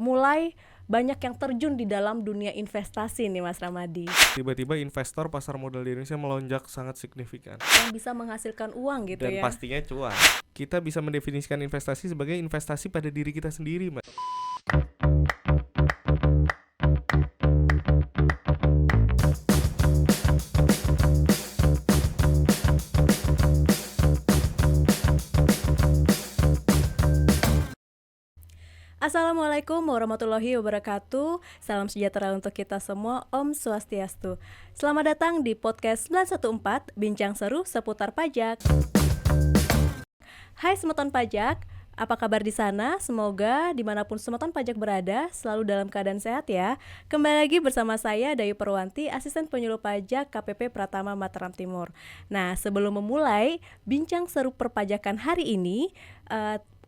Mulai banyak yang terjun di dalam dunia investasi nih Mas Ramadi, Tiba-tiba investor pasar modal di Indonesia melonjak sangat signifikan yang bisa menghasilkan uang gitu dan ya. pastinya cuan. Kita bisa mendefinisikan investasi sebagai investasi pada diri kita sendiri, Mbak. Assalamualaikum warahmatullahi wabarakatuh. Salam sejahtera untuk kita semua. Om Swastiastu. Selamat datang di podcast 914 Bincang Seru seputar pajak. Hai semeton pajak, apa kabar di sana? Semoga dimanapun semeton pajak berada selalu dalam keadaan sehat ya. Kembali lagi bersama saya Dayu Perwanti, asisten penyuluh pajak KPP Pratama Mataram Timur. Nah, sebelum memulai bincang seru perpajakan hari ini,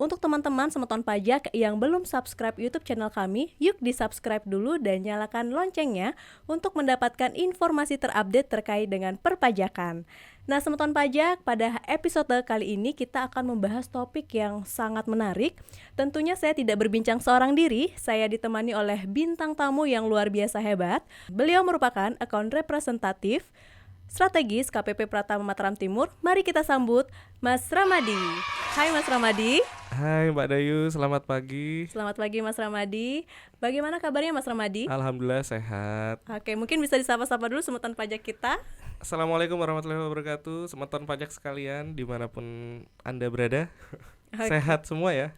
untuk teman-teman semeton pajak yang belum subscribe YouTube channel kami, yuk di-subscribe dulu dan nyalakan loncengnya untuk mendapatkan informasi terupdate terkait dengan perpajakan. Nah, semeton pajak, pada episode kali ini kita akan membahas topik yang sangat menarik. Tentunya saya tidak berbincang seorang diri, saya ditemani oleh bintang tamu yang luar biasa hebat. Beliau merupakan account representatif strategis KPP Pratama Mataram Timur. Mari kita sambut Mas Ramadi. Hai Mas Ramadi. Hai Mbak Dayu, selamat pagi. Selamat pagi Mas Ramadi. Bagaimana kabarnya Mas Ramadi? Alhamdulillah sehat. Oke, mungkin bisa disapa-sapa dulu semeton pajak kita. Assalamualaikum warahmatullahi wabarakatuh. Semeton pajak sekalian dimanapun Anda berada. Oke. Sehat semua ya.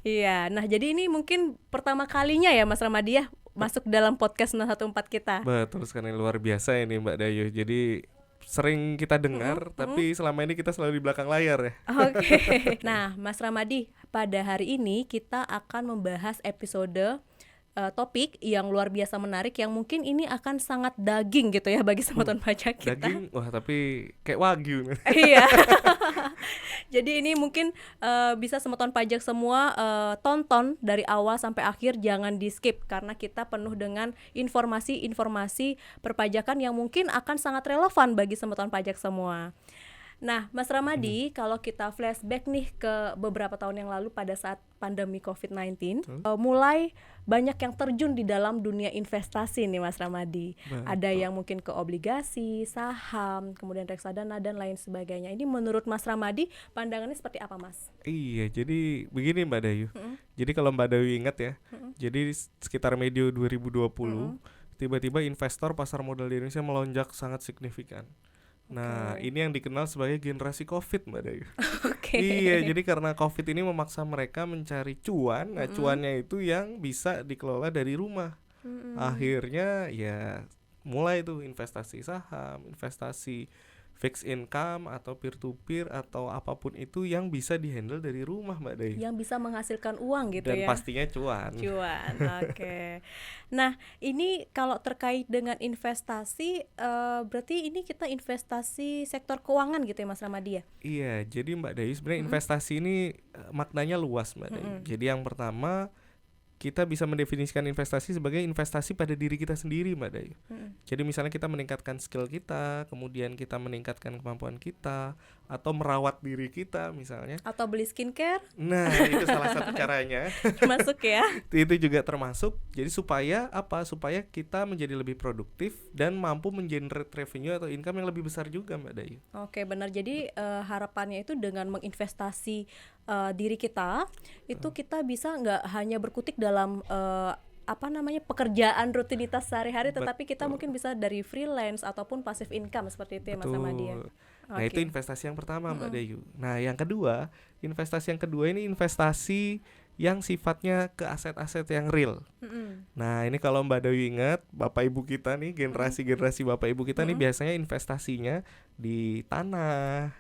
Iya, nah jadi ini mungkin pertama kalinya ya Mas Ramadi ya masuk dalam podcast 914 kita. Betul sekali, luar biasa ini Mbak Dayu. Jadi sering kita dengar, tapi selama ini kita selalu di belakang layar ya. Oke. Nah, Mas Ramadi, pada hari ini kita akan membahas episode topik yang luar biasa menarik yang mungkin ini akan sangat daging gitu ya bagi semeton pajak kita. Daging, wah tapi kayak wagyu nih. Iya. Jadi ini mungkin bisa semeton pajak semua tonton dari awal sampai akhir, jangan di skip karena kita penuh dengan informasi-informasi perpajakan yang mungkin akan sangat relevan bagi semeton pajak semua. Nah, Mas Ramadi, kalau kita flashback nih ke beberapa tahun yang lalu pada saat pandemi COVID-19, mulai banyak yang terjun di dalam dunia investasi nih Mas Ramadi. Betul. Ada yang mungkin ke obligasi, saham, kemudian reksadana dan lain sebagainya. Ini menurut Mas Ramadi, pandangannya seperti apa Mas? Iya, jadi begini Mbak Dayu. Jadi kalau Mbak Dayu ingat ya, jadi sekitar medio 2020, tiba-tiba investor pasar modal di Indonesia melonjak sangat signifikan. Nah, ini yang dikenal sebagai generasi COVID, Mbak Dayu. Oke. Iya, jadi karena COVID ini memaksa mereka mencari cuan, nah cuannya itu yang bisa dikelola dari rumah. Akhirnya ya mulai tuh investasi saham, investasi fixed income atau peer to peer atau apapun itu yang bisa dihandle dari rumah, Mbak Dayu. Yang bisa menghasilkan uang gitu Dan ya. pastinya cuan. Cuan, oke. Nah, ini kalau terkait dengan investasi, berarti ini kita investasi sektor keuangan gitu ya Mas Ramadi ya? Iya, jadi Mbak Dayu sebenarnya investasi ini maknanya luas, Mbak Dayu. Jadi yang pertama, kita bisa mendefinisikan investasi sebagai investasi pada diri kita sendiri, Mbak Dayu. Jadi misalnya kita meningkatkan skill kita, kemudian kita meningkatkan kemampuan kita, atau merawat diri kita misalnya. Atau beli skincare, Nah, itu salah satu caranya. masuk ya. Itu juga termasuk. Jadi supaya apa? Supaya kita menjadi lebih produktif dan mampu mengenerate revenue atau income yang lebih besar juga, Mbak Dayu. Oke, benar. Jadi harapannya itu dengan menginvestasi diri kita, itu kita bisa nggak hanya berkutik dalam pekerjaan rutinitas sehari-hari, tetapi kita mungkin bisa dari freelance ataupun passive income seperti itu ya Mas Ramadi ya. Nah, itu investasi yang pertama, Mbak Dayu. Nah, yang kedua, investasi yang kedua ini investasi yang sifatnya ke aset-aset yang real. Nah, ini kalau Mbak Dayu ingat, Bapak Ibu kita nih, generasi Bapak Ibu kita nih biasanya investasinya di tanah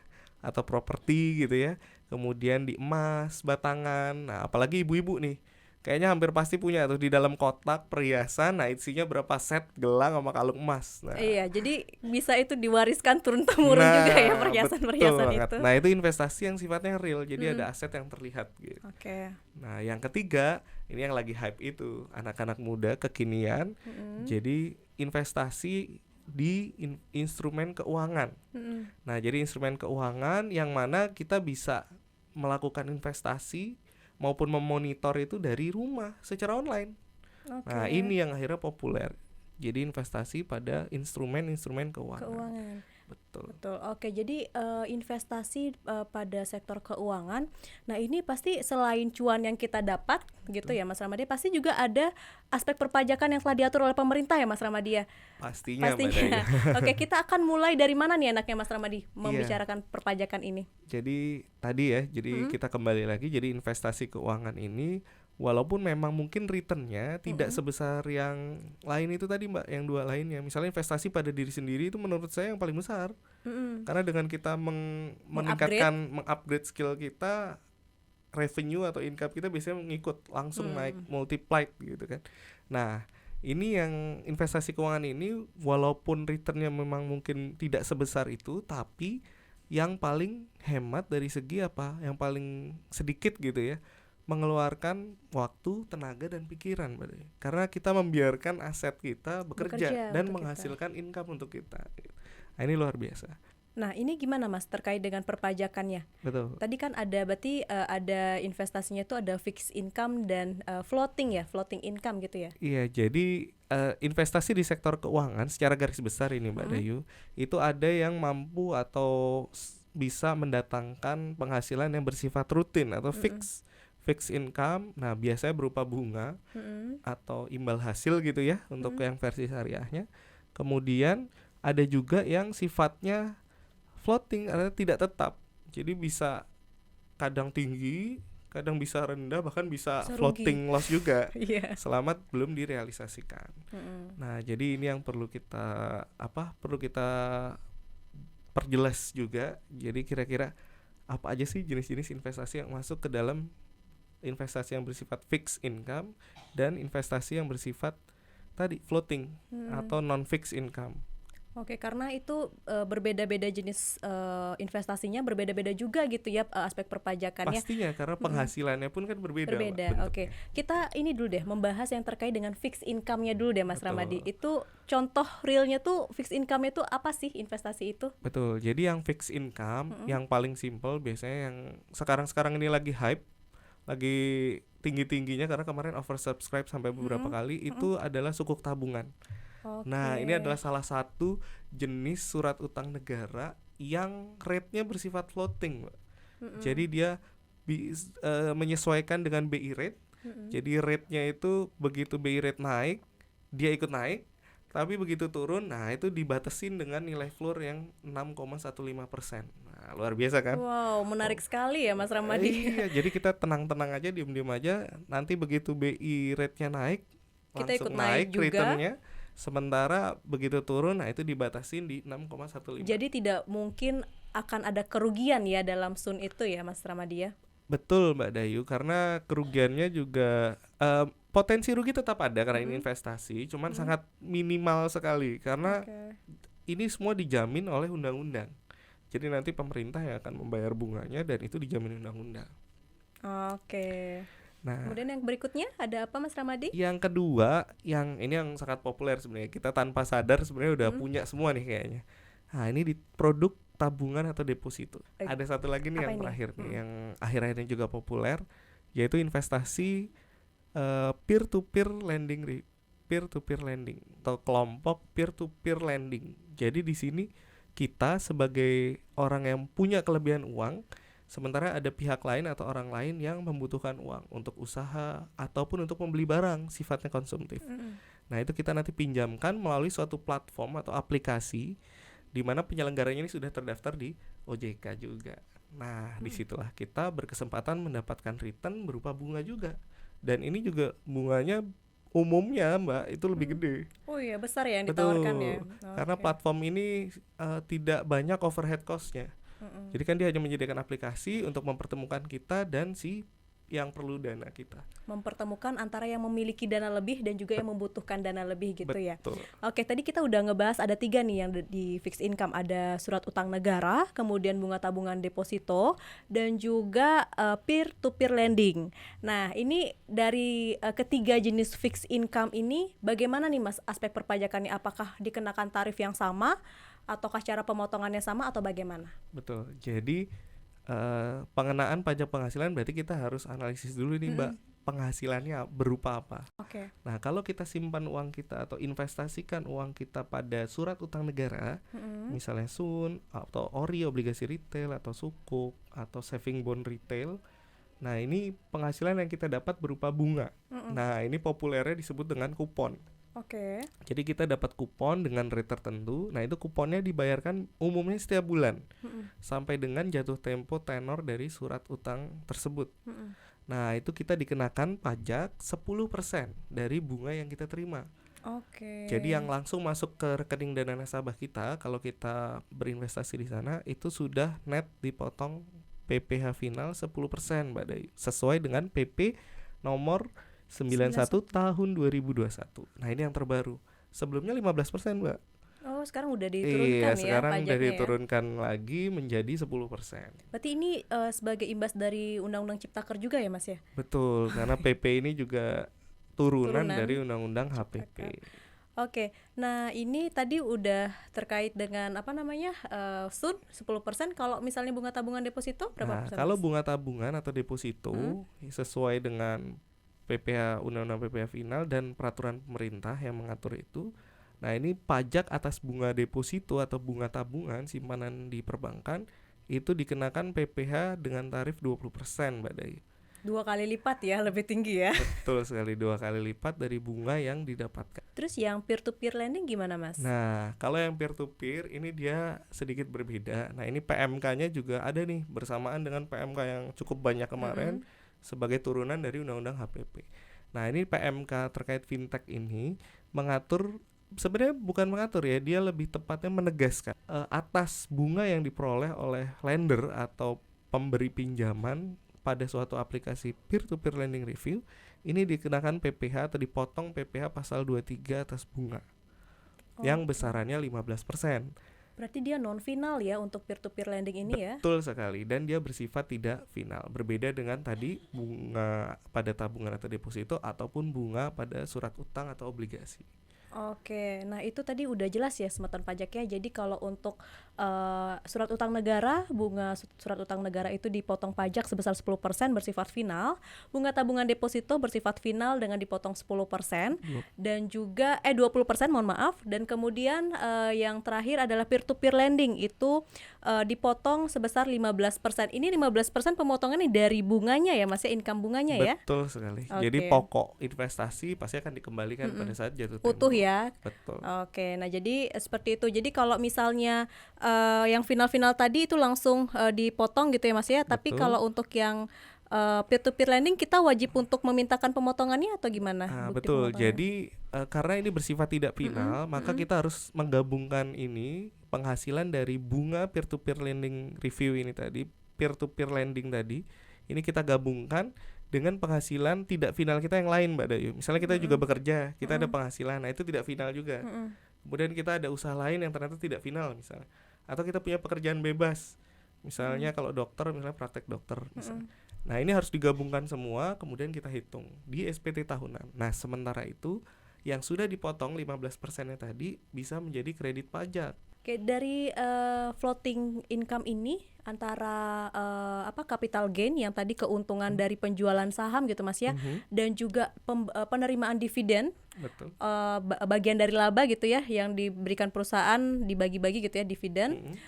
atau properti gitu ya. Kemudian di emas, batangan. Nah, apalagi ibu-ibu nih. Kayaknya hampir pasti punya tuh di dalam kotak perhiasan, nah isinya berapa set gelang sama kalung emas. Nah, Iya, jadi bisa itu diwariskan turun-temurun juga ya perhiasan-perhiasan betul itu. banget. Nah, itu investasi yang sifatnya real, jadi ada aset yang terlihat gitu. Oke. Nah, yang ketiga, ini yang lagi hype itu, anak-anak muda kekinian. Jadi investasi di instrumen keuangan. Nah, jadi instrumen keuangan yang mana kita bisa melakukan investasi maupun memonitor itu dari rumah secara online. Nah, ini yang akhirnya populer. Jadi investasi pada instrumen-instrumen keuangan. Betul. Oke, jadi investasi pada sektor keuangan. Nah, ini pasti selain cuan yang kita dapat gitu ya Mas Ramadi, pasti juga ada aspek perpajakan yang telah diatur oleh pemerintah ya Mas Ramadi ya. Pastinya. Oke, kita akan mulai dari mana nih enaknya Mas Ramadi membicarakan perpajakan ini? Jadi tadi ya, kita kembali lagi, jadi investasi keuangan ini walaupun memang mungkin returnnya tidak sebesar yang lain itu tadi Mbak, yang dua lainnya. Misalnya investasi pada diri sendiri itu menurut saya yang paling besar. Karena dengan kita meningkatkan, mengupgrade skill kita, revenue atau income kita biasanya mengikut langsung naik multiplied gitu kan. Nah, ini yang investasi keuangan ini walaupun returnnya memang mungkin tidak sebesar itu, tapi yang paling hemat dari segi apa? Yang paling sedikit gitu ya, mengeluarkan waktu, tenaga, dan pikiran. Karena kita membiarkan aset kita bekerja dan menghasilkan income untuk kita. Nah, ini luar biasa. Nah, ini gimana Mas terkait dengan perpajakannya? Betul. Tadi kan ada berarti ada investasinya itu ada fixed income dan floating income gitu ya? Iya, jadi investasi di sektor keuangan secara garis besar ini Mbak Dayu, itu ada yang mampu atau bisa mendatangkan penghasilan yang bersifat rutin atau fixed income. Nah, biasanya berupa bunga atau imbal hasil gitu ya untuk yang versi syariahnya. Kemudian ada juga yang sifatnya floating, artinya tidak tetap. Jadi bisa kadang tinggi, kadang bisa rendah, bahkan bisa floating loss juga selama belum direalisasikan. Nah, jadi ini yang perlu kita perjelas juga. Jadi kira-kira apa aja sih jenis-jenis investasi yang masuk ke dalam investasi yang bersifat fixed income dan investasi yang bersifat tadi floating atau non fixed income. Oke, karena itu berbeda-beda jenis investasinya, berbeda-beda juga gitu ya aspek perpajakannya. Pastinya, karena penghasilannya pun kan berbeda. Oke, kita ini dulu deh membahas yang terkait dengan fixed income-nya dulu deh Mas Ramadi. Itu contoh realnya tuh fixed income-nya tuh apa sih investasi itu? Betul, jadi yang fixed income yang paling simple biasanya yang sekarang-sekarang ini lagi hype, lagi tinggi-tingginya karena kemarin oversubscribe sampai beberapa kali, itu adalah sukuk tabungan. Nah, ini adalah salah satu jenis surat utang negara yang rate-nya bersifat floating, Mbak. Jadi dia menyesuaikan dengan BI rate. Jadi rate-nya itu begitu BI rate naik, dia ikut naik. Tapi begitu turun, nah itu dibatasin dengan nilai floor yang 6,15%. Nah, luar biasa kan? Wow, menarik sekali ya Mas Ramadi. Iya, jadi kita tenang-tenang aja, diem-diem aja. Nanti begitu BI rate-nya naik, kita langsung ikut naik juga. Return-nya. Sementara begitu turun, nah itu dibatasin di 6,15. Jadi tidak mungkin akan ada kerugian ya dalam sun itu ya Mas Ramadi ya? Betul Mbak Dayu, karena kerugiannya juga potensi rugi tetap ada karena ini investasi, cuman sangat minimal sekali karena ini semua dijamin oleh undang-undang. Jadi nanti pemerintah yang akan membayar bunganya dan itu dijamin undang-undang. Nah, kemudian yang berikutnya ada apa Mas Ramadi? Yang kedua, yang ini yang sangat populer sebenarnya, kita tanpa sadar sebenarnya udah punya semua nih kayaknya. Nah, ini di produk tabungan atau deposito. Ada satu lagi nih yang terakhir nih, yang akhir-akhir ini juga populer, yaitu investasi peer-to-peer lending atau kelompok peer-to-peer lending. Jadi di sini kita sebagai orang yang punya kelebihan uang, sementara ada pihak lain atau orang lain yang membutuhkan uang untuk usaha ataupun untuk membeli barang sifatnya konsumtif. Nah, itu kita nanti pinjamkan melalui suatu platform atau aplikasi di mana penyelenggaranya ini sudah terdaftar di OJK juga. Nah, disitulah kita berkesempatan mendapatkan return berupa bunga juga. Dan ini juga bunganya umumnya Mbak itu lebih gede. Oh iya, besar ya yang ditawarkan ya. Karena platform ini tidak banyak overhead cost-nya. Jadi kan dia hanya menyediakan aplikasi untuk mempertemukan kita dan si yang perlu dana kita. Mempertemukan antara yang memiliki dana lebih dan juga yang membutuhkan dana lebih gitu. Betul. Ya. Oke, tadi kita udah ngebahas ada 3 nih yang di fixed income. Ada surat utang negara, kemudian bunga tabungan deposito, dan juga peer-to-peer lending. Nah, ini dari ketiga jenis fixed income ini, bagaimana nih Mas aspek perpajakannya? Apakah dikenakan tarif yang sama? Ataukah cara pemotongannya sama atau bagaimana? Betul. Jadi pengenaan pajak penghasilan berarti kita harus analisis dulu nih Mbak, penghasilannya berupa apa. Oke. Nah kalau kita simpan uang kita atau investasikan uang kita pada surat utang negara, misalnya SUN atau ORI, obligasi retail, atau Sukuk atau saving bond retail, nah ini penghasilan yang kita dapat berupa bunga. Nah ini populernya disebut dengan kupon. Oke. Jadi kita dapat kupon dengan rate tertentu. Nah itu kuponnya dibayarkan umumnya setiap bulan sampai dengan jatuh tempo tenor dari surat utang tersebut. Nah itu kita dikenakan pajak 10% dari bunga yang kita terima. Oke. Jadi yang langsung masuk ke rekening dana nasabah kita, kalau kita berinvestasi di sana, itu sudah net dipotong PPh final 10% Mbak Dayu, sesuai dengan PP nomor 91 tahun 2021. Nah ini yang terbaru. Sebelumnya 15% Mbak. Oh sekarang udah diturunkan ya sekarang pajaknya udah diturunkan lagi menjadi 10%. Berarti ini sebagai imbas dari Undang-Undang Ciptaker juga ya Mas ya? Betul, karena PP ini juga turunan dari Undang-Undang HPP. Oke, nah ini tadi udah terkait dengan SUN 10%. Kalau misalnya bunga tabungan deposito berapa persen? Kalau bunga tabungan atau deposito sesuai dengan PPh, Undang-Undang PPh final dan peraturan pemerintah yang mengatur itu. Nah ini pajak atas bunga deposito atau bunga tabungan simpanan di perbankan itu dikenakan PPh dengan tarif 20% Mbak Dayu. 2 kali lipat ya, lebih tinggi ya. Betul sekali, 2 kali lipat dari bunga yang didapatkan. Terus yang peer to peer lending gimana Mas? Nah kalau yang peer to peer ini dia sedikit berbeda. Nah ini PMK-nya juga ada nih bersamaan dengan PMK yang cukup banyak kemarin sebagai turunan dari Undang-Undang HPP. Nah ini PMK terkait fintech ini mengatur, sebenarnya bukan mengatur ya, dia lebih tepatnya menegaskan atas bunga yang diperoleh oleh lender atau pemberi pinjaman pada suatu aplikasi peer-to-peer lending review, ini dikenakan PPh atau dipotong PPh pasal 23 atas bunga yang besarannya 15%. Berarti dia non final ya untuk peer to peer lending ini ya? Betul sekali, dan dia bersifat tidak final. Berbeda dengan tadi bunga pada tabungan atau deposito ataupun bunga pada surat utang atau obligasi. Oke, nah itu tadi udah jelas ya semeton pajaknya. Jadi kalau untuk surat utang negara, bunga surat utang negara itu dipotong pajak sebesar 10% bersifat final. Bunga tabungan deposito bersifat final dengan dipotong 10% dan juga 20%, mohon maaf. Dan kemudian yang terakhir adalah peer to peer lending itu dipotong sebesar 15%. Ini 15% pemotongannya dari bunganya ya Mas ya, income bunganya ya? Betul sekali. Jadi pokok investasi pasti akan dikembalikan pada saat jatuh tempo. Utuh ya. Betul. Oke, nah jadi seperti itu. Jadi kalau misalnya yang final-final tadi itu langsung dipotong gitu ya Mas ya. Tapi kalau untuk yang peer to peer lending kita wajib untuk memintakan pemotongannya atau gimana? Betul. Jadi karena ini bersifat tidak final, maka kita harus menggabungkan ini penghasilan dari bunga peer to peer lending review ini tadi, peer to peer lending tadi. Ini kita gabungkan dengan penghasilan tidak final kita yang lain Mbak Dayu. Misalnya kita juga bekerja, kita ada penghasilan, nah itu tidak final juga. Kemudian kita ada usaha lain yang ternyata tidak final misalnya. Atau kita punya pekerjaan bebas, misalnya kalau dokter, misalnya praktek dokter misalnya. Nah ini harus digabungkan semua, kemudian kita hitung di SPT tahunan. Nah sementara itu yang sudah dipotong 15%-nya tadi bisa menjadi kredit pajak. Oke, dari floating income ini antara capital gain yang tadi keuntungan dari penjualan saham gitu Mas ya, dan juga penerimaan dividen, betul. Bagian dari laba gitu ya yang diberikan perusahaan dibagi-bagi gitu ya dividen,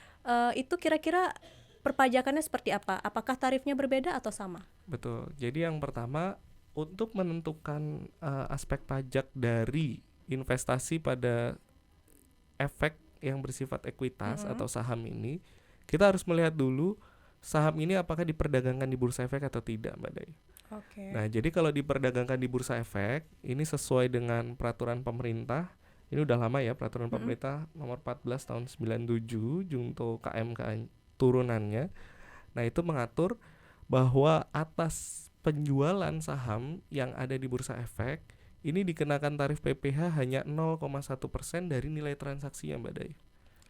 itu kira-kira perpajakannya seperti apa? Apakah tarifnya berbeda atau sama? Betul. Jadi yang pertama untuk menentukan aspek pajak dari investasi pada efek yang bersifat ekuitas atau saham ini, kita harus melihat dulu saham ini apakah diperdagangkan di bursa efek atau tidak Mbak Dayu. Okay. Nah jadi kalau diperdagangkan di bursa efek, ini sesuai dengan peraturan pemerintah, ini udah lama ya, peraturan pemerintah nomor 14 tahun 97 junto KMK turunannya. Nah itu mengatur bahwa atas penjualan saham yang ada di bursa efek ini dikenakan tarif PPh hanya 0,1% dari nilai transaksinya Mbak Dayu.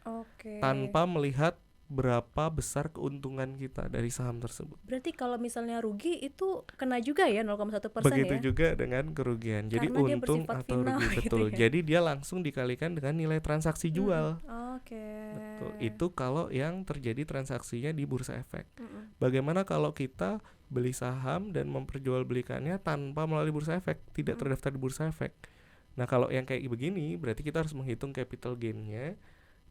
Oke. Tanpa melihat berapa besar keuntungan kita dari saham tersebut. Berarti kalau misalnya rugi itu kena juga ya 0,1% ya? Begitu juga dengan kerugian. Jadi karena untung atau rugi, gitu betul. ya? Jadi dia langsung dikalikan dengan nilai transaksi jual. Oh Oke. Betul. Itu kalau yang terjadi transaksinya di bursa efek. Bagaimana kalau kita beli saham dan memperjualbelikannya tanpa melalui bursa efek, tidak terdaftar di bursa efek? Nah, kalau yang kayak begini berarti kita harus menghitung capital gain-nya,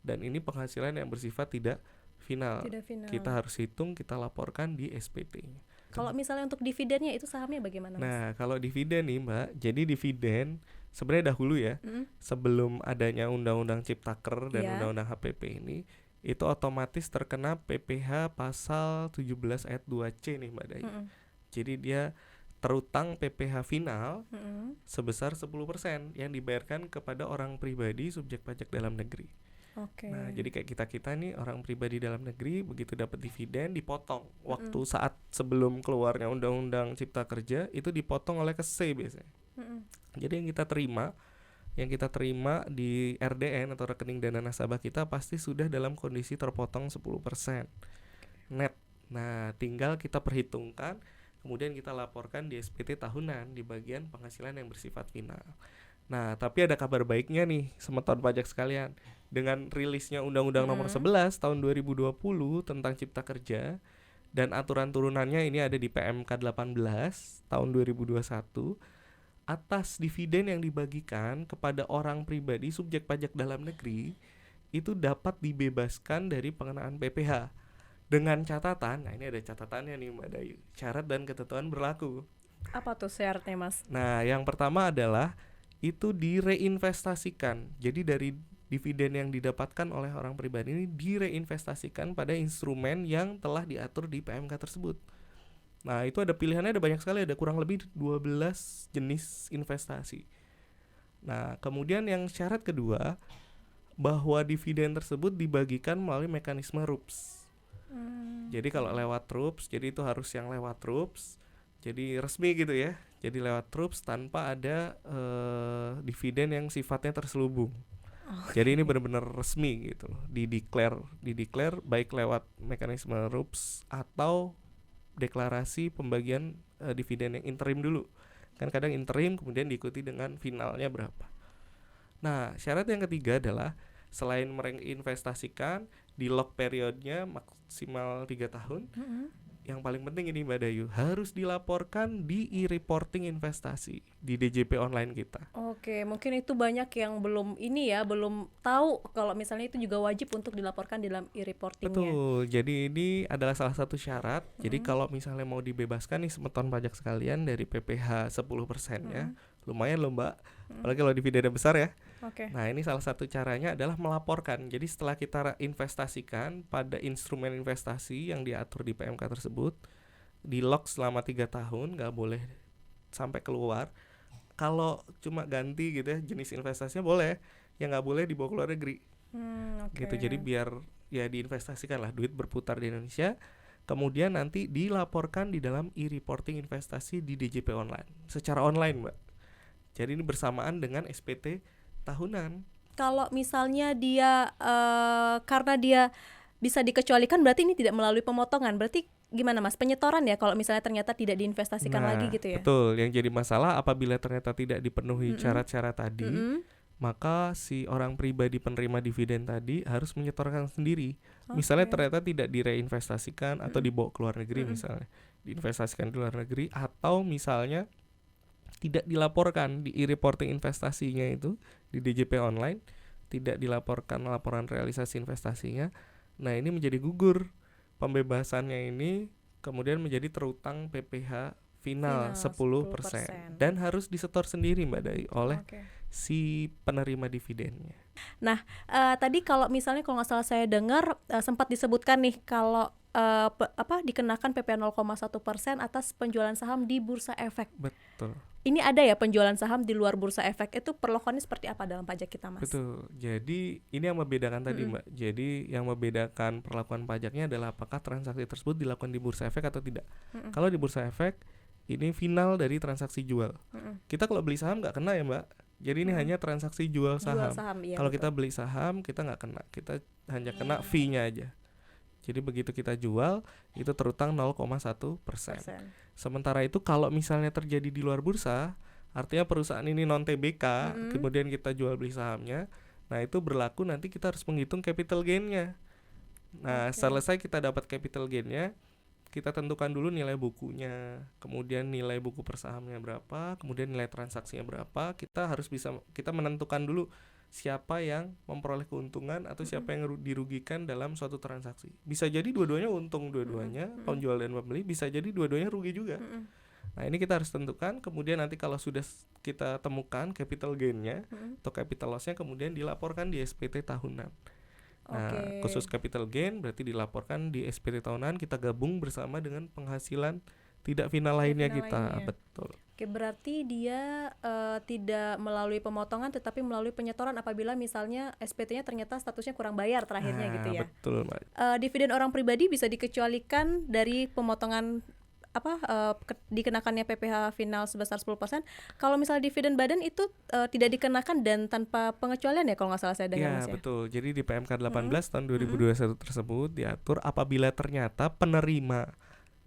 dan ini penghasilan yang bersifat tidak final. Kita harus hitung, kita laporkan di SPT-nya. Kalau misalnya untuk dividennya itu sahamnya bagaimana, Mas? Nah, kalau dividen nih, Mbak, jadi dividen sebenarnya dahulu ya, sebelum adanya Undang-Undang Ciptaker dan Undang-Undang HPP ini, itu otomatis terkena PPh pasal 17 ayat 2C nih, Mbak Dayu. Jadi dia terutang PPh final sebesar 10% yang dibayarkan kepada orang pribadi subjek pajak dalam negeri. Nah, jadi kayak kita nih orang pribadi dalam negeri, begitu dapat dividen dipotong waktu saat sebelum keluarnya Undang-Undang Cipta Kerja, itu dipotong oleh KSE biasanya. Jadi yang kita terima di RDN atau rekening dana nasabah kita pasti sudah dalam kondisi terpotong 10% net. Nah, tinggal kita perhitungkan, kemudian kita laporkan di SPT tahunan di bagian penghasilan yang bersifat final. Nah, tapi ada kabar baiknya nih, semeton pajak sekalian. Dengan rilisnya Undang-Undang Nomor 11 tahun 2020 tentang Cipta Kerja dan aturan turunannya ini ada di PMK 18 tahun 2021, atas dividen yang dibagikan kepada orang pribadi subjek pajak dalam negeri itu dapat dibebaskan dari pengenaan PPh. Dengan catatan, nah ini ada catatannya nih Mbak Dayu, syarat dan ketentuan berlaku. Apa tuh syaratnya, Mas? Nah, yang pertama adalah itu direinvestasikan. Jadi dari dividen yang didapatkan oleh orang pribadi ini direinvestasikan pada instrumen yang telah diatur di PMK tersebut. Nah, itu ada pilihannya, ada banyak sekali, ada kurang lebih 12 jenis investasi. Nah, kemudian yang syarat kedua, bahwa dividen tersebut dibagikan melalui mekanisme RUPS. Jadi kalau lewat RUPS, jadi itu harus yang lewat RUPS, jadi resmi gitu ya. Jadi lewat RUPS tanpa ada dividen yang sifatnya terselubung. Jadi ini benar-benar resmi gitu loh, dideklar baik lewat mekanisme RUPS atau deklarasi pembagian dividen yang interim dulu. Kan kadang interim kemudian diikuti dengan finalnya berapa. Nah, syarat yang ketiga adalah selain menginvestasikan, di lock periodnya maksimal 3 tahun. Yang paling penting ini Mbak Dayu, harus dilaporkan di e-reporting investasi di DJP online kita. Oke, mungkin itu banyak yang belum tahu kalau misalnya itu juga wajib untuk dilaporkan di dalam e-reportingnya. Betul, jadi ini adalah salah satu syarat. Jadi kalau misalnya mau dibebaskan nih semeton pajak sekalian dari PPh 10%-nya, lumayan loh Mbak, apalagi kalau dividennya besar ya. Nah, ini salah satu caranya adalah melaporkan. Jadi setelah kita investasikan pada instrumen investasi yang diatur di PMK tersebut, di lock selama 3 tahun, gak boleh sampai keluar. Kalau cuma ganti gitu ya jenis investasinya boleh, yang gak boleh dibawa ke luar negeri. Gitu, jadi biar ya diinvestasikan lah, duit berputar di Indonesia, kemudian nanti dilaporkan di dalam e-reporting investasi di DJP online secara online Mbak. Jadi ini bersamaan dengan SPT tahunan. Kalau misalnya dia karena dia bisa dikecualikan, berarti ini tidak melalui pemotongan. Berarti gimana Mas? Penyetoran ya kalau misalnya ternyata tidak diinvestasikan lagi gitu ya? Betul, yang jadi masalah apabila ternyata tidak dipenuhi syarat-syarat tadi, maka si orang pribadi penerima dividen tadi harus menyetorkan sendiri. Misalnya ternyata tidak direinvestasikan atau dibawa ke luar negeri misalnya, diinvestasikan di luar negeri, atau misalnya tidak dilaporkan di e-reporting investasinya itu di DJP online, tidak dilaporkan laporan realisasi investasinya. Nah, ini menjadi gugur pembebasannya ini, kemudian menjadi terutang PPh final 10% dan harus disetor sendiri Mbak Dai oleh si penerima dividennya. Nah, tadi kalau misalnya kalau nggak salah saya dengar sempat disebutkan nih kalau dikenakan PPh 0,1% atas penjualan saham di bursa efek. Betul. Ini ada ya penjualan saham di luar bursa efek, itu perlakuannya seperti apa dalam pajak kita Mas? Betul, jadi ini yang membedakan tadi Mbak. Jadi yang membedakan perlakuan pajaknya adalah apakah transaksi tersebut dilakukan di bursa efek atau tidak. Kalau di bursa efek, ini final dari transaksi jual. Kita kalau beli saham nggak kena ya Mbak. Jadi ini hanya transaksi jual saham. Iya, kalau kita beli saham kita nggak kena, kita hanya kena fee-nya aja. Jadi begitu kita jual itu terutang 0,1%. Sementara itu kalau misalnya terjadi di luar bursa, artinya perusahaan ini non TBK, kemudian kita jual beli sahamnya, Nah itu berlaku nanti kita harus menghitung capital gain-nya. Nah selesai kita dapat capital gain-nya, kita tentukan dulu nilai bukunya, kemudian nilai buku per sahamnya berapa, kemudian nilai transaksinya berapa. Kita menentukan dulu siapa yang memperoleh keuntungan atau siapa yang dirugikan dalam suatu transaksi. Bisa jadi dua-duanya untung, dua-duanya penjual dan pembeli, bisa jadi dua-duanya rugi juga. Nah ini kita harus tentukan, kemudian nanti kalau sudah kita temukan capital gain-nya atau capital loss-nya, kemudian dilaporkan di SPT tahunan. Nah khusus capital gain berarti dilaporkan di SPT tahunan, kita gabung bersama dengan penghasilan tidak final lainnya kita. Betul. Oke, berarti dia tidak melalui pemotongan tetapi melalui penyetoran apabila misalnya SPT-nya ternyata statusnya kurang bayar terakhirnya gitu ya. Betul, Mbak. Dividen orang pribadi bisa dikecualikan dari pemotongan dikenakannya PPh final sebesar 10%. Kalau misalnya dividen badan itu tidak dikenakan dan tanpa pengecualian ya kalau nggak salah saya dengar Mas ya. Betul. Jadi di PMK 18 tahun 2021 tersebut diatur apabila ternyata penerima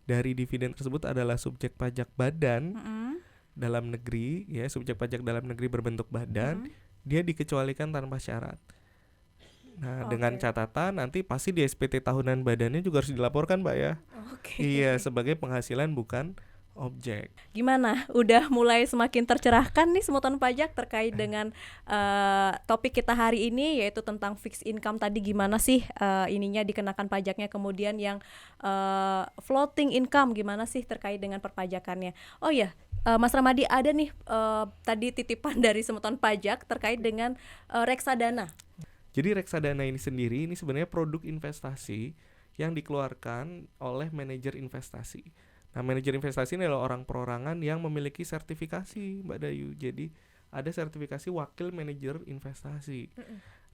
dari dividen tersebut adalah subjek pajak badan dalam negeri, ya, subjek pajak dalam negeri berbentuk badan, dia dikecualikan tanpa syarat. Nah, dengan catatan nanti pasti di SPT tahunan badannya juga harus dilaporkan, Mbak ya. Iya, sebagai penghasilan bukan objek. Gimana? Udah mulai semakin tercerahkan nih semutan pajak terkait dengan topik kita hari ini, yaitu tentang fixed income tadi, gimana sih ininya dikenakan pajaknya, kemudian yang floating income gimana sih terkait dengan perpajakannya. Oh ya, Mas Ramadi, ada nih tadi titipan dari semutan pajak terkait dengan reksadana. Jadi reksadana ini sendiri ini sebenarnya produk investasi yang dikeluarkan oleh manajer investasi. Nah, manajer investasi ini adalah orang perorangan yang memiliki sertifikasi, Mbak Dayu. Jadi ada sertifikasi wakil manajer investasi.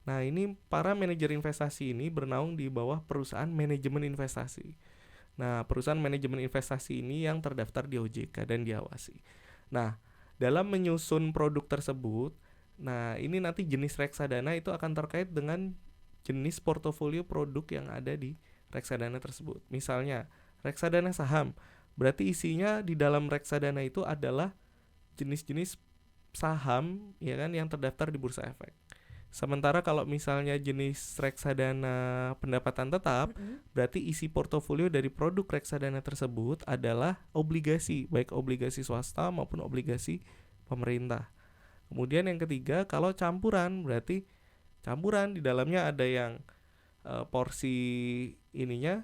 Nah, ini para manajer investasi ini bernaung di bawah perusahaan manajemen investasi. Nah, perusahaan manajemen investasi ini yang terdaftar di OJK dan diawasi. Nah, dalam menyusun produk tersebut, nah ini nanti jenis reksadana itu akan terkait dengan jenis portofolio produk yang ada di reksadana tersebut. Misalnya, reksadana saham, berarti isinya di dalam reksadana itu adalah jenis-jenis saham, ya kan, yang terdaftar di Bursa Efek. Sementara kalau misalnya jenis reksadana pendapatan tetap, berarti isi portofolio dari produk reksadana tersebut adalah obligasi, baik obligasi swasta maupun obligasi pemerintah. Kemudian yang ketiga, kalau campuran, berarti campuran di dalamnya ada yang porsi ininya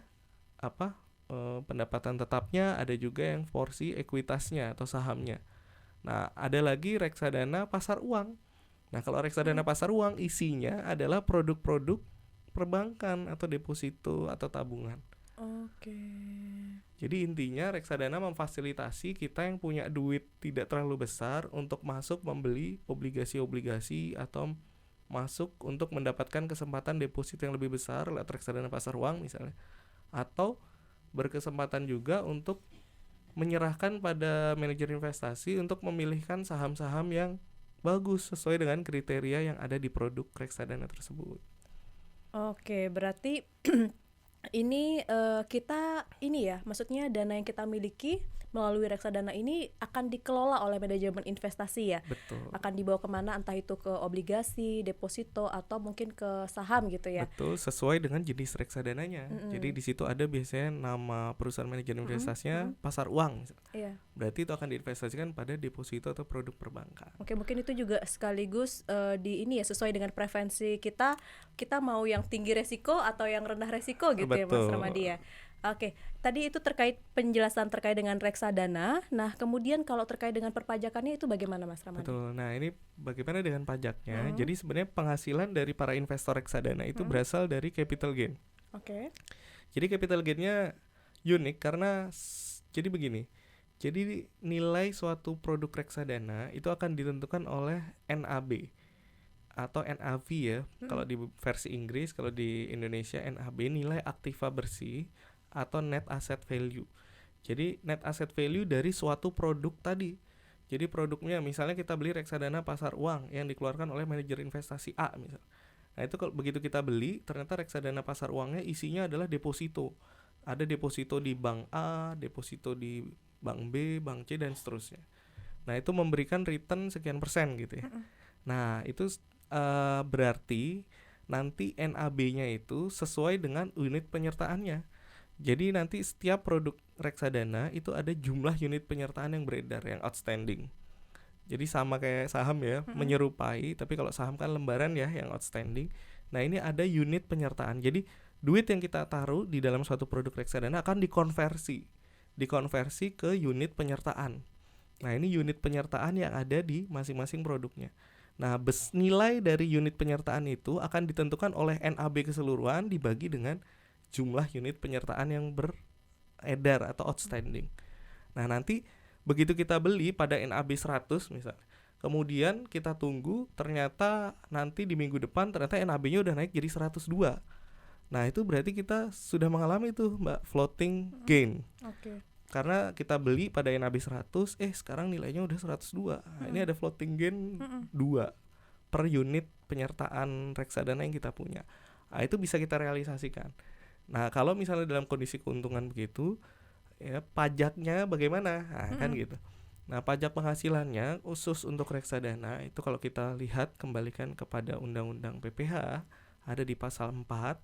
pendapatan tetapnya, ada juga yang porsi ekuitasnya atau sahamnya. Nah, ada lagi reksadana pasar uang. Nah, kalau reksadana pasar uang isinya adalah produk-produk perbankan atau deposito atau tabungan. Jadi intinya reksadana memfasilitasi kita yang punya duit tidak terlalu besar untuk masuk membeli obligasi-obligasi atau masuk untuk mendapatkan kesempatan deposito yang lebih besar lewat reksadana pasar uang misalnya, atau berkesempatan juga untuk menyerahkan pada manajer investasi untuk memilihkan saham-saham yang bagus sesuai dengan kriteria yang ada di produk reksadana tersebut. Oke, berarti ini kita ini ya, maksudnya dana yang kita miliki melalui reksadana ini akan dikelola oleh manajemen investasi ya. Betul. Akan dibawa kemana, entah itu ke obligasi, deposito, atau mungkin ke saham gitu ya. Betul, sesuai dengan jenis reksadananya. Jadi di situ ada biasanya nama perusahaan manajer investasinya pasar uang. Iya. Berarti itu akan diinvestasikan pada deposito atau produk perbankan. Oke, mungkin itu juga sekaligus di ini ya, sesuai dengan preferensi kita mau yang tinggi resiko atau yang rendah resiko gitu. Betul. Ya Mas Ramadi ya. Oke, tadi itu terkait penjelasan terkait dengan reksadana. Nah, kemudian kalau terkait dengan perpajakannya itu bagaimana Mas Ramadi? Betul. Nah, ini bagaimana dengan pajaknya? Jadi sebenarnya penghasilan dari para investor reksadana itu berasal dari capital gain. Oke. Jadi capital gain-nya unik karena jadi begini. Jadi nilai suatu produk reksadana itu akan ditentukan oleh NAB atau NAV ya. Kalau di versi Inggris, kalau di Indonesia NAB, nilai aktiva bersih atau net asset value. Jadi net asset value dari suatu produk tadi. Jadi produknya misalnya kita beli reksadana pasar uang yang dikeluarkan oleh manajer investasi A misalnya. Nah, itu kalau begitu kita beli, ternyata reksadana pasar uangnya isinya adalah deposito. Ada deposito di bank A, deposito di bank B, bank C dan seterusnya. Nah, itu memberikan return sekian persen gitu ya. Nah, itu berarti nanti NAB-nya itu sesuai dengan unit penyertaannya. Jadi nanti setiap produk reksadana itu ada jumlah unit penyertaan yang beredar, yang outstanding. Jadi sama kayak saham ya, menyerupai, tapi kalau saham kan lembaran ya yang outstanding. Nah, ini ada unit penyertaan. Jadi duit yang kita taruh di dalam suatu produk reksadana akan dikonversi ke unit penyertaan. Nah, ini unit penyertaan yang ada di masing-masing produknya. Nah, nilai dari unit penyertaan itu akan ditentukan oleh NAB keseluruhan dibagi dengan jumlah unit penyertaan yang beredar atau outstanding. Nah, nanti begitu kita beli pada NAB 100 misalnya, kemudian kita tunggu, ternyata nanti di minggu depan ternyata NAB-nya udah naik jadi 102. Nah, itu berarti kita sudah mengalami tuh, Mbak, floating gain. Karena kita beli pada NAB 100, sekarang nilainya udah 102. Nah, ini ada floating gain 2 per unit penyertaan reksadana yang kita punya. Nah, itu bisa kita realisasikan. Nah, kalau misalnya dalam kondisi keuntungan begitu, ya pajaknya bagaimana? Nah, kan gitu. Nah, pajak penghasilannya khusus untuk reksadana itu kalau kita lihat, kembalikan kepada Undang-Undang PPH, ada di pasal 4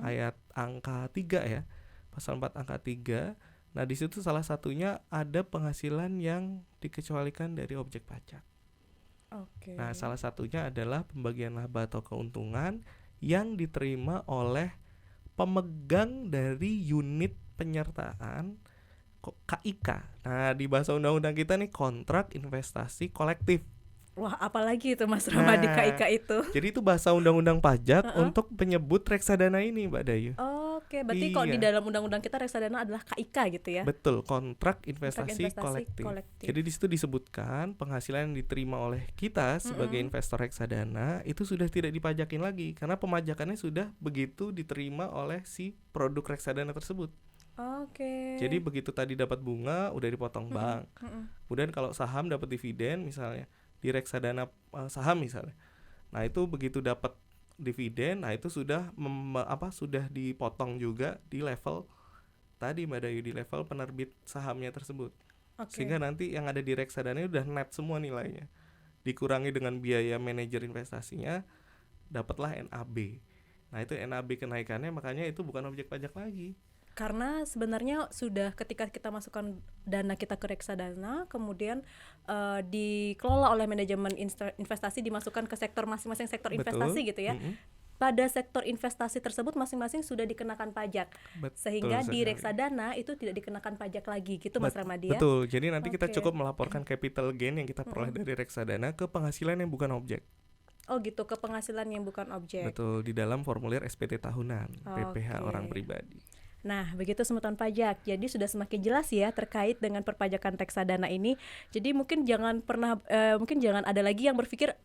ayat angka 3 ya. Pasal 4 angka 3. Nah, di situ salah satunya ada penghasilan yang dikecualikan dari objek pajak. Nah, salah satunya adalah pembagian laba atau keuntungan yang diterima oleh pemegang dari unit penyertaan KIK. Nah, di bahasa undang-undang kita nih, kontrak investasi kolektif. Wah, apalagi itu Mas Ramadi, KIK itu? Jadi itu bahasa undang-undang pajak untuk menyebut reksadana ini, Mbak Dayu. Oke, berarti kok di dalam undang-undang kita reksadana adalah KIK gitu ya? Betul, kontrak investasi kolektif. Jadi di situ disebutkan penghasilan yang diterima oleh kita sebagai investor reksadana itu sudah tidak dipajakin lagi karena pemajakannya sudah begitu diterima oleh si produk reksadana tersebut. Jadi begitu tadi dapat bunga udah dipotong bank. Kemudian kalau saham dapat dividen misalnya di reksadana saham misalnya. Nah, itu begitu dapat dividen, nah itu sudah sudah dipotong juga di level tadi, Mbak Dayu, di level penerbit sahamnya tersebut. Sehingga nanti yang ada di reksadana udah net semua nilainya. Dikurangi dengan biaya manajer investasinya, dapatlah NAB. Nah, itu NAB kenaikannya, makanya itu bukan objek pajak lagi. Karena sebenarnya sudah ketika kita masukkan dana kita ke reksadana, kemudian dikelola oleh manajemen investasi, dimasukkan ke sektor masing-masing sektor investasi gitu ya. Pada sektor investasi tersebut masing-masing sudah dikenakan pajak. Sehingga di reksadana itu tidak dikenakan pajak lagi gitu, Mas Ramadi ya. Betul. Jadi nanti kita cukup melaporkan capital gain yang kita peroleh dari reksadana ke penghasilan yang bukan objek. Oh gitu, ke penghasilan yang bukan objek. Betul, di dalam formulir SPT tahunan PPH orang pribadi. Nah, begitu semutan pajak. Jadi sudah semakin jelas ya terkait dengan perpajakan reksadana ini. Jadi mungkin jangan ada lagi yang berpikir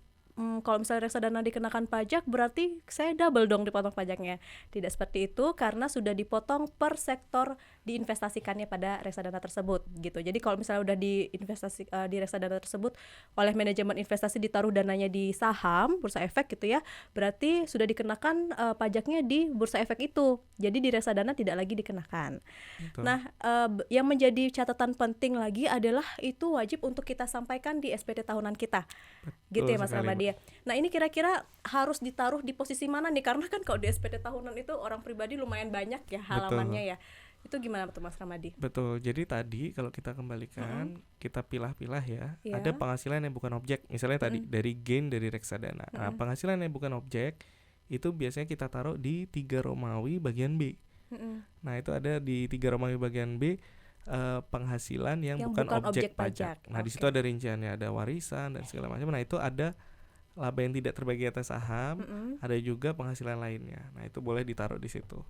kalau misalnya reksadana dikenakan pajak berarti saya double dong dipotong pajaknya. Tidak seperti itu, karena sudah dipotong per sektor diinvestasikannya pada reksadana tersebut gitu. Jadi kalau misalnya udah di reksadana tersebut oleh manajemen investasi ditaruh dananya di saham, bursa efek gitu ya, berarti sudah dikenakan pajaknya di bursa efek itu. Jadi di reksadana tidak lagi dikenakan. Betul. Nah, yang menjadi catatan penting lagi adalah itu wajib untuk kita sampaikan di SPT tahunan kita. Betul, gitu ya Mas Ramadi. Nah, ini kira-kira harus ditaruh di posisi mana nih? Karena kan kalau di SPT tahunan itu orang pribadi lumayan banyak ya halamannya. Betul. Ya. Itu gimana tuh Mas Ramadi? Betul. Jadi tadi kalau kita kembalikan, kita pilah-pilah ya. Ada penghasilan yang bukan objek. Misalnya tadi dari gain dari reksadana. Nah, penghasilan yang bukan objek itu biasanya kita taruh di 3 Romawi bagian B. Nah, itu ada di 3 Romawi bagian B, penghasilan yang bukan objek pajak. Nah, di situ ada rinciannya, ada warisan dan segala macam. Nah, itu ada laba yang tidak terbagi atas saham, ada juga penghasilan lainnya. Nah, itu boleh ditaruh di situ.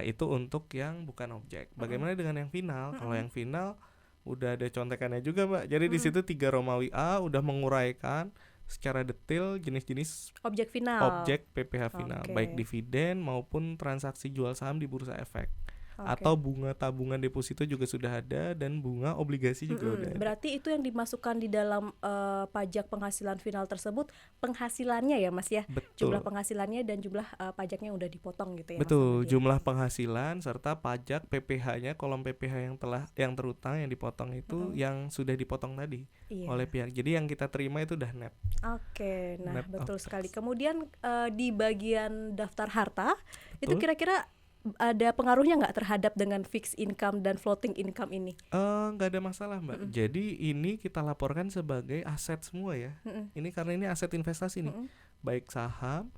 Itu untuk yang bukan objek. Bagaimana dengan yang final? Kalau yang final udah ada contekannya juga, Mbak. Jadi di situ 3 Romawi A udah menguraikan secara detail jenis-jenis objek final, objek PPH final, baik dividen maupun transaksi jual saham di bursa efek. atau bunga tabungan deposito juga sudah ada dan bunga obligasi juga udah ada. Berarti itu yang dimasukkan di dalam pajak penghasilan final tersebut penghasilannya ya Mas ya? Betul. Jumlah penghasilannya dan jumlah pajaknya udah dipotong gitu ya. Betul, jumlah penghasilan serta pajak PPh-nya, kolom PPh yang terutang yang dipotong itu yang sudah dipotong tadi oleh pihak. Jadi yang kita terima itu udah net. Oke, nah net betul sekali. Kemudian di bagian daftar harta itu Betul. kira-kira ada pengaruhnya nggak terhadap dengan fixed income dan floating income ini? Nggak ada masalah Mbak. Jadi ini kita laporkan sebagai aset semua ya. Ini karena ini aset investasi nih, baik saham,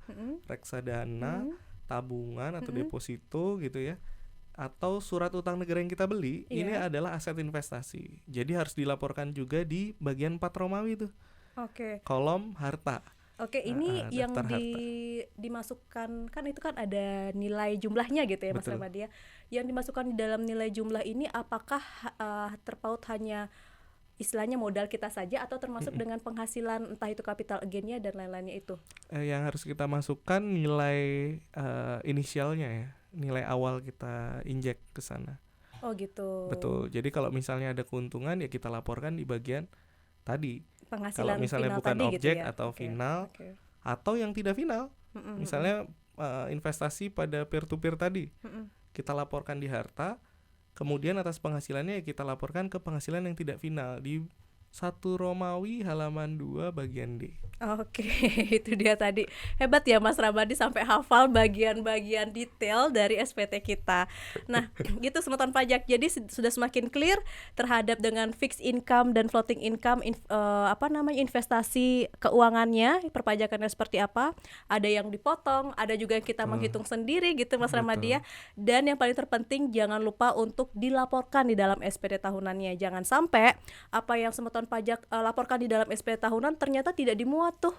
reksadana, tabungan atau deposito gitu ya, atau surat utang negara yang kita beli, ini adalah aset investasi. Jadi harus dilaporkan juga di bagian 4 Romawi tuh. Kolom harta. Ini yang dimasukkan kan itu kan ada nilai jumlahnya gitu ya Mas Ramadi ya. Yang dimasukkan di dalam nilai jumlah ini apakah terpaut hanya istilahnya modal kita saja atau termasuk dengan penghasilan entah itu capital gain-nya dan lain-lainnya itu? Yang harus kita masukkan nilai inisialnya ya, nilai awal kita injek ke sana. Oh gitu. Betul. Jadi kalau misalnya ada keuntungan ya kita laporkan di bagian tadi. Penghasilan kalau misalnya final bukan tadi objek gitu ya? atau final atau yang tidak final, misalnya investasi pada peer to peer tadi, kita laporkan di harta, kemudian atas penghasilannya ya kita laporkan ke penghasilan yang tidak final di 1 Romawi halaman 2 bagian D. Itu dia tadi. Hebat ya Mas Ramadi sampai hafal bagian-bagian detail dari SPT kita. Nah, gitu semeton pajak. Jadi sudah semakin clear terhadap dengan fixed income dan floating income, investasi keuangannya, perpajakannya seperti apa. Ada yang dipotong, ada juga yang kita menghitung sendiri gitu Mas Ramadi ya. Dan yang paling terpenting jangan lupa untuk dilaporkan di dalam SPT tahunannya. Jangan sampai apa yang semeton pajak laporkan di dalam SPT tahunan ternyata tidak dimuat tuh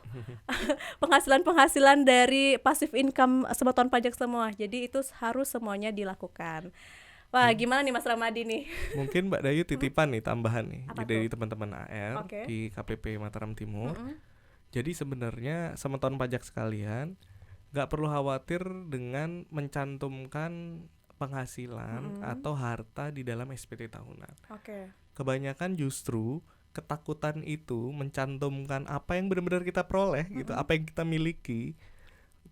penghasilan dari passive income semeton pajak semua. Jadi itu harus semuanya dilakukan. Wah, gimana nih Mas Ramadi nih? Mungkin Mbak Dayu titipan nih tambahan nih dari teman-teman AR di KPP Mataram Timur. Jadi sebenarnya semeton pajak sekalian nggak perlu khawatir dengan mencantumkan penghasilan atau harta di dalam SPT tahunan. Kebanyakan justru ketakutan itu mencantumkan apa yang benar-benar kita peroleh gitu, apa yang kita miliki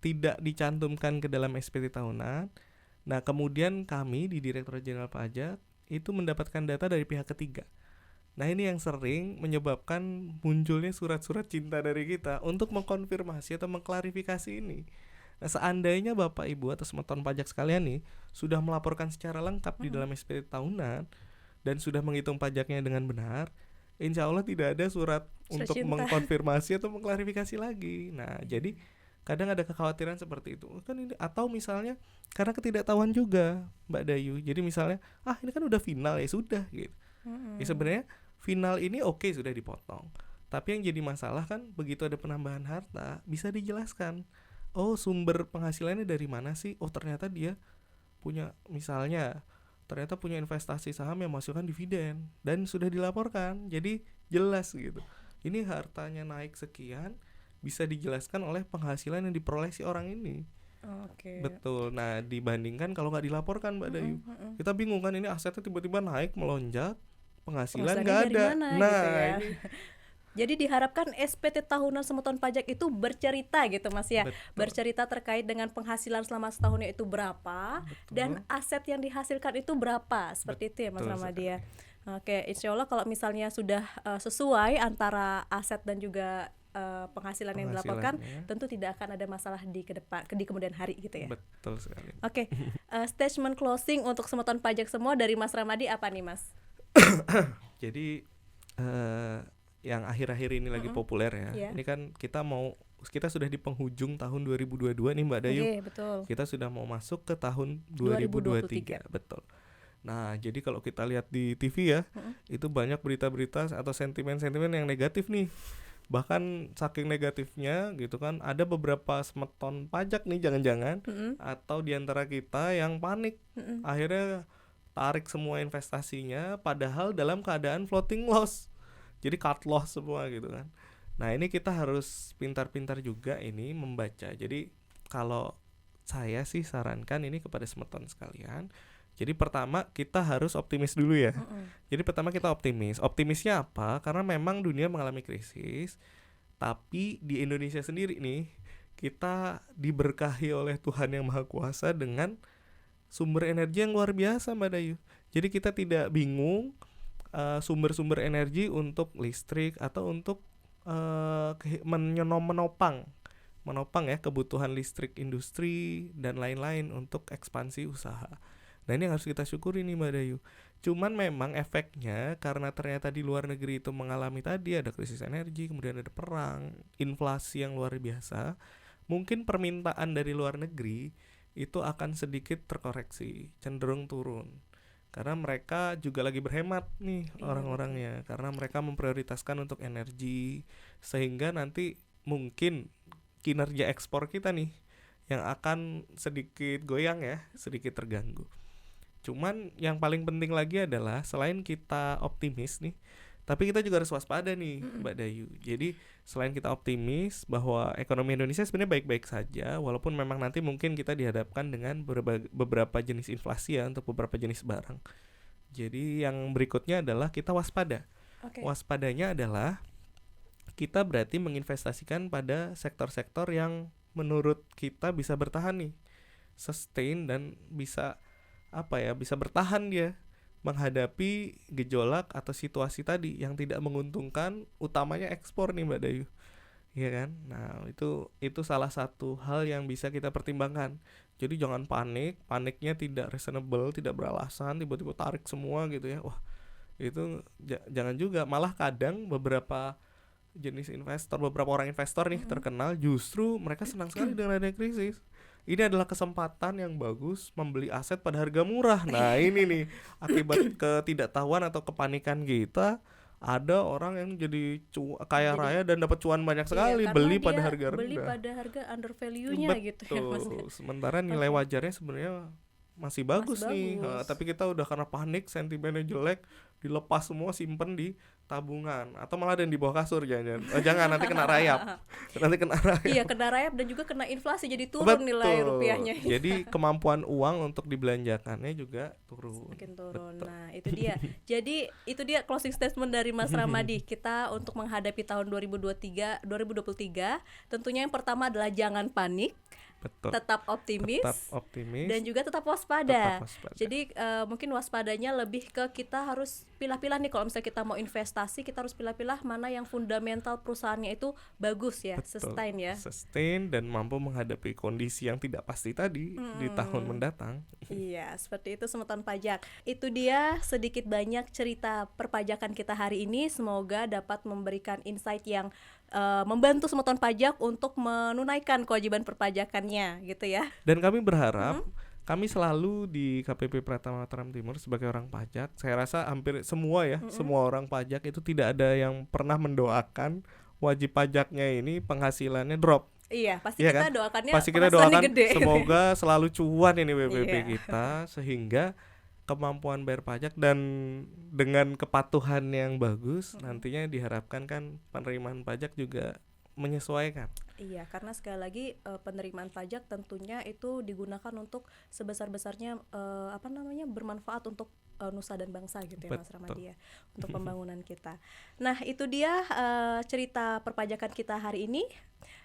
tidak dicantumkan ke dalam SPT tahunan. Nah, kemudian kami di Direktorat Jenderal Pajak itu mendapatkan data dari pihak ketiga. Nah, ini yang sering menyebabkan munculnya surat-surat cinta dari kita untuk mengkonfirmasi atau mengklarifikasi ini. Nah, seandainya Bapak Ibu atau semeton pajak sekalian nih sudah melaporkan secara lengkap di dalam SPT tahunan dan sudah menghitung pajaknya dengan benar, insya Allah tidak ada surat untuk cinta. Mengkonfirmasi atau mengklarifikasi lagi. Nah, jadi kadang ada kekhawatiran seperti itu kan ini, atau misalnya karena ketidaktahuan juga Mbak Dayu. Jadi misalnya ini kan udah final ya sudah gitu. Ya sebenarnya final ini sudah dipotong. Tapi yang jadi masalah kan begitu ada penambahan harta bisa dijelaskan. Sumber penghasilannya dari mana sih? Ternyata dia punya ternyata punya investasi saham yang menghasilkan dividen dan sudah dilaporkan, jadi jelas gitu. Ini hartanya naik sekian, bisa dijelaskan oleh penghasilan yang diperoleh si orang ini. Betul. Nah, dibandingkan kalau nggak dilaporkan Mbak Dayu, kita bingung kan ini asetnya tiba-tiba naik melonjak, penghasilan nggak ada. Nah, gitu ya. ini jadi diharapkan SPT tahunan semeton pajak itu bercerita gitu Mas ya. Betul. Bercerita terkait dengan penghasilan selama setahunnya itu berapa. Betul. Dan aset yang dihasilkan itu berapa. Seperti itu ya Mas Ramadi ya. Insya Allah kalau misalnya sudah sesuai antara aset dan juga penghasilan yang dilaporkan, tentu tidak akan ada masalah di kemudian hari gitu ya. Betul sekali. Statement closing untuk semeton pajak semua dari Mas Ramadi apa nih Mas? Jadi yang akhir-akhir ini lagi populer ya. Ini kan kita sudah di penghujung tahun 2022 nih Mbak Dayu. Betul. Kita sudah mau masuk ke tahun 2023. Betul. Nah, jadi kalau kita lihat di TV ya, itu banyak berita-berita atau sentimen-sentimen yang negatif nih. Bahkan saking negatifnya gitu kan, ada beberapa semeton pajak nih jangan-jangan atau diantara kita yang panik. Akhirnya tarik semua investasinya padahal dalam keadaan floating loss. Jadi cut loss semua gitu kan. Nah, ini kita harus pintar-pintar juga ini membaca. Jadi kalau saya sih sarankan ini kepada semeton sekalian, Jadi pertama kita harus optimis dulu ya. Jadi pertama kita optimis. Optimisnya apa? Karena memang dunia mengalami krisis, tapi di Indonesia sendiri nih kita diberkahi oleh Tuhan Yang Maha Kuasa dengan sumber energi yang luar biasa, Mbak Dayu. Jadi kita tidak bingung sumber-sumber energi untuk listrik atau untuk menopang ya kebutuhan listrik industri dan lain-lain untuk ekspansi usaha. Nah ini yang harus kita syukuri nih Mbak Dayu. Cuman memang efeknya karena ternyata di luar negeri itu mengalami tadi ada krisis energi, kemudian ada perang, inflasi yang luar biasa. Mungkin permintaan dari luar negeri itu akan sedikit terkoreksi, cenderung turun. Karena mereka juga lagi berhemat nih orang-orangnya. Karena mereka memprioritaskan untuk energi, sehingga nanti mungkin kinerja ekspor kita nih yang akan sedikit goyang ya, sedikit terganggu. Cuman yang paling penting lagi adalah selain kita optimis nih, tapi kita juga harus waspada nih Mbak Dayu. Jadi selain kita optimis bahwa ekonomi Indonesia sebenarnya baik-baik saja, walaupun memang nanti mungkin kita dihadapkan dengan beberapa jenis inflasi ya untuk beberapa jenis barang. Jadi yang berikutnya adalah kita waspada. Waspadanya adalah kita berarti menginvestasikan pada sektor-sektor yang menurut kita bisa bertahan nih, sustain dan bisa bisa bertahan dia menghadapi gejolak atau situasi tadi yang tidak menguntungkan, utamanya ekspor nih Mbak Dayu. Iya kan? Nah, itu salah satu hal yang bisa kita pertimbangkan. Jadi jangan paniknya tidak reasonable, tidak beralasan, tiba-tiba tarik semua gitu ya. Wah, itu jangan juga. Malah kadang beberapa jenis investor, beberapa orang investor nih terkenal justru mereka senang sekali dengan adanya krisis. Ini adalah kesempatan yang bagus membeli aset pada harga murah. Nah ini nih akibat ketidaktahuan atau kepanikan kita, ada orang yang jadi kaya raya dan dapat cuan banyak sekali, beli pada harga rendah. Beli pada harga under value-nya gitu ya Mas. Sementara nilai wajarnya sebenarnya masih bagus nih. Tapi kita udah karena panik, sentimennya jelek, dilepas semua, simpen di tabungan atau malah ada yang di bawah kasur jangan nanti kena rayap. Iya, kena rayap dan juga kena inflasi, jadi turun nilai rupiahnya. Jadi kemampuan uang untuk dibelanjakannya juga turun. Makin turun. Nah, itu dia. Jadi itu dia closing statement dari Mas Ramadi. Kita untuk menghadapi tahun 2023 tentunya yang pertama adalah jangan panik. Betul. Tetap optimis dan juga tetap waspada. Jadi mungkin waspadanya lebih ke kita harus pilah-pilah nih, kalau misalnya kita mau investasi, kita harus pilah-pilah mana yang fundamental perusahaannya itu bagus ya. Betul. Sustain dan mampu menghadapi kondisi yang tidak pasti tadi di tahun mendatang. Iya, seperti itu Semeton Pajak. Itu dia sedikit banyak cerita perpajakan kita hari ini. Semoga dapat memberikan insight yang membantu Semeton Pajak untuk menunaikan kewajiban perpajakannya gitu ya. Dan kami berharap kami selalu di KPP Pratama Mataram Timur sebagai orang pajak, saya rasa hampir semua ya, semua orang pajak itu tidak ada yang pernah mendoakan wajib pajaknya ini penghasilannya drop. Iya, pasti kita doakannya pasti kita doakan gede. Semoga selalu cuan ini BPP kita, sehingga kemampuan bayar pajak dan dengan kepatuhan yang bagus nantinya diharapkan kan penerimaan pajak juga menyesuaikan. Iya, karena sekali lagi penerimaan pajak tentunya itu digunakan untuk sebesar-besarnya bermanfaat untuk nusa dan bangsa gitu ya. Betul. Mas Ramadi ya, untuk pembangunan kita. Nah, itu dia cerita perpajakan kita hari ini.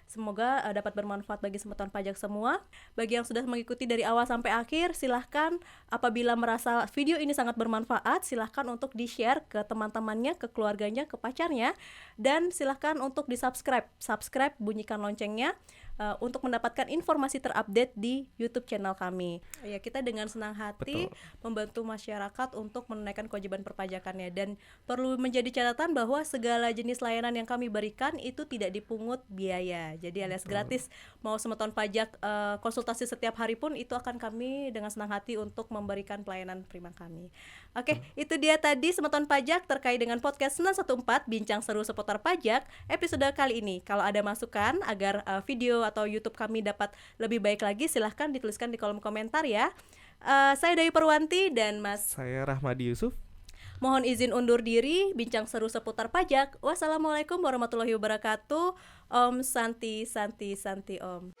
Semoga dapat bermanfaat bagi Semeton Pajak semua. Bagi yang sudah mengikuti dari awal sampai akhir, silahkan apabila merasa video ini sangat bermanfaat, silahkan untuk di-share ke teman-temannya, ke keluarganya, ke pacarnya, dan silahkan untuk di-subscribe. Subscribe, bunyikan loncengnya untuk mendapatkan informasi terupdate di YouTube channel kami. Ya, kita dengan senang hati membantu masyarakat untuk menunaikan kewajiban perpajakannya, dan perlu menjadi catatan bahwa segala jenis layanan yang kami berikan itu tidak dipungut biaya. Jadi alias gratis. Mau Semeton Pajak konsultasi setiap hari pun itu akan kami dengan senang hati untuk memberikan pelayanan prima kami. Oke, itu dia tadi Semeton Pajak terkait dengan podcast 914 Bincang Seru Seputar Pajak episode kali ini. Kalau ada masukan agar video atau YouTube kami dapat lebih baik lagi, silahkan dituliskan di kolom komentar ya. Saya Dayu Perwanti dan saya Rahmadi Yusuf. Mohon izin undur diri. Bincang seru seputar pajak. Wassalamualaikum warahmatullahi wabarakatuh. Om Santi Santi Santi Om.